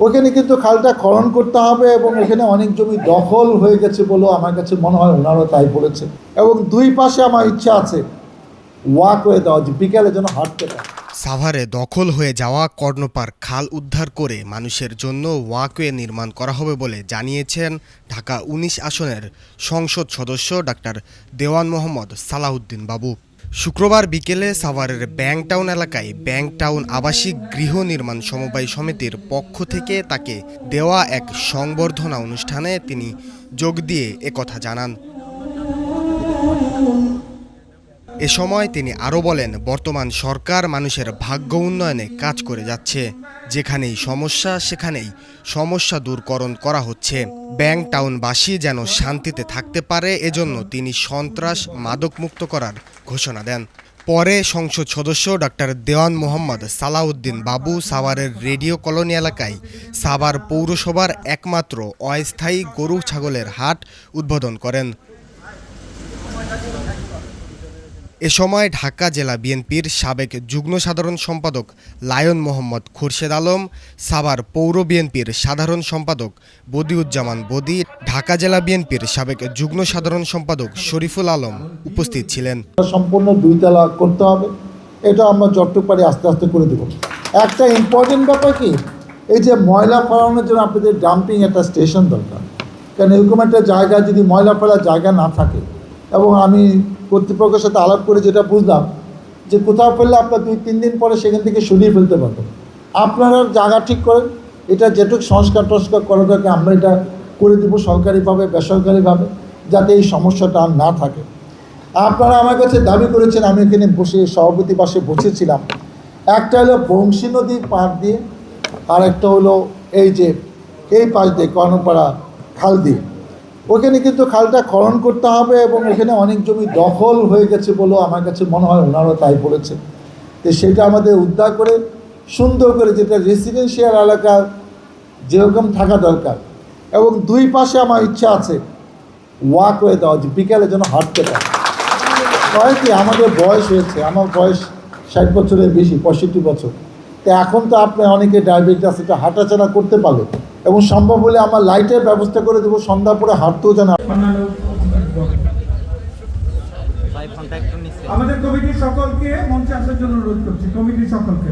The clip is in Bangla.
ওখানে কিন্তু খালটা খনন করতে হবে এবং এখানে অনেক জমি দখল হয়ে গেছে বলেও আমার কাছে মনে হয় ওনারাও তাই বলেছে। এবং দুই পাশে আমার ইচ্ছা আছে ওয়াকওয়ে দেওয়া, যে বিকেলে যেন হাঁটতে পারে। সাভারে দখল হয়ে যাওয়া কর্ণপার খাল উদ্ধার করে মানুষের জন্য ওয়াকওয়ে নির্মাণ করা হবে বলে জানিয়েছেন ঢাকা ১৯ আসনের সংসদ সদস্য ডাক্তার দেওয়ান মোহাম্মদ সালাউদ্দিন বাবু। শুক্রবার বিকেলে সাভারের ব্যাংকটাউন এলাকায় ব্যাংকটাউন আবাসিক গৃহ নির্মাণ সমবায় সমিতির পক্ষ থেকে তাকে দেওয়া এক সংবর্ধনা অনুষ্ঠানে তিনি যোগ দিয়ে একথা জানান। এ সময় তিনি আরও বলেন, বর্তমান সরকার মানুষের ভাগ্য উন্নয়নে কাজ করে যাচ্ছে। যেখানেই সমস্যা সেখানেই সমস্যা দূরকরণ করা হচ্ছে। ব্যাংকটাউনবাসী যেন শান্তিতে থাকতে পারে এজন্য তিনি সন্ত্রাস মাদকমুক্ত করার ঘোষণা দেন। পরে সংসদ সদস্য ডাক্তার দেওয়ান মোহাম্মদ সালাউদ্দিন বাবু সাভারের রেডিও কলোনি এলাকায় সাভার পৌরসভার একমাত্র অস্থায়ী গরু ছাগলের হাট উদ্বোধন করেন। এ সময় ঢাকা জেলা বিএনপির সাবেক যুগ্ম সাধারণ সম্পাদক লায়ন মোহাম্মদ খুরশেদ আলম, সাভার পৌর বিএনপির সাধারণ সম্পাদক বদিউজ্জামান বদি, ঢাকা জেলা বিএনপির সাবেক যুগ্ম সাধারণ সম্পাদক শরীফুল আলম উপস্থিত ছিলেন। সম্পূর্ণ 2 তলা করতে হবে, এটা আমরা যতটুকু পারি আস্তে আস্তে করে দেব। একটা ইম্পর্টেন্ট ব্যাপার কি, এই যে ময়লা ফেলানোর জন্য আপনাদের ডাম্পিং একটা স্টেশন দরকার। কারণ এরকম একটা জায়গা যদি ময়লা ফেলার জায়গা না থাকে, এবং আমি কর্তৃপক্ষের সাথে আলাপ করে যেটা বুঝলাম যে কোথাও ফেললে আপনার 2-3 দিন পরে সেখান থেকে সরিয়ে ফেলতে পারবেন। আপনারা জায়গা ঠিক করেন, এটা যেটুকু সংস্কার টস্কার করা দরকার আমরা এটা করে দেবো সরকারিভাবে বেসরকারিভাবে, যাতে এই সমস্যাটা আর না থাকে। আপনারা আমার কাছে দাবি করেছেন, আমি এখানে বসে সভাপতি পাশে বসেছিলাম, একটা হলো বংশী নদীর পাড় দিয়ে, আর একটা হলো এই যে এই পাশ দিয়ে কর্ণপাড়া খাল দিয়ে। ওখানে কিন্তু খালটা খনন করতে হবে এবং এখানে অনেক জমি দখল হয়ে গেছে বলেও আমার কাছে মনে হয় ওনারাও তাই বলেছে। তো সেটা আমাদের উদ্ধার করে সুন্দর করে, যেটা রেসিডেন্সিয়াল এলাকা যেরকম থাকা দরকার, এবং দুই পাশে আমার ইচ্ছা আছে ওয়াকওয়ে দেওয়া, যে বিকেলে যেন হাঁটতে পারে। হয় কি, আমাদের বয়স হয়েছে, আমার বয়স 60 বছরের বেশি, 65 বছর। তো এখন তো আপনি অনেকে ডায়াবেটিস, এটা হাঁটাচলা করতে পারবে, এবং সম্ভব হলে আমার লাইটের ব্যবস্থা করে দেবো, সন্ধ্যা পরে হাঁটতেও যেন। আমাদের কমিটির সকলকে মঞ্চে আসার জন্য অনুরোধ করছি, কমিটির সকলকে।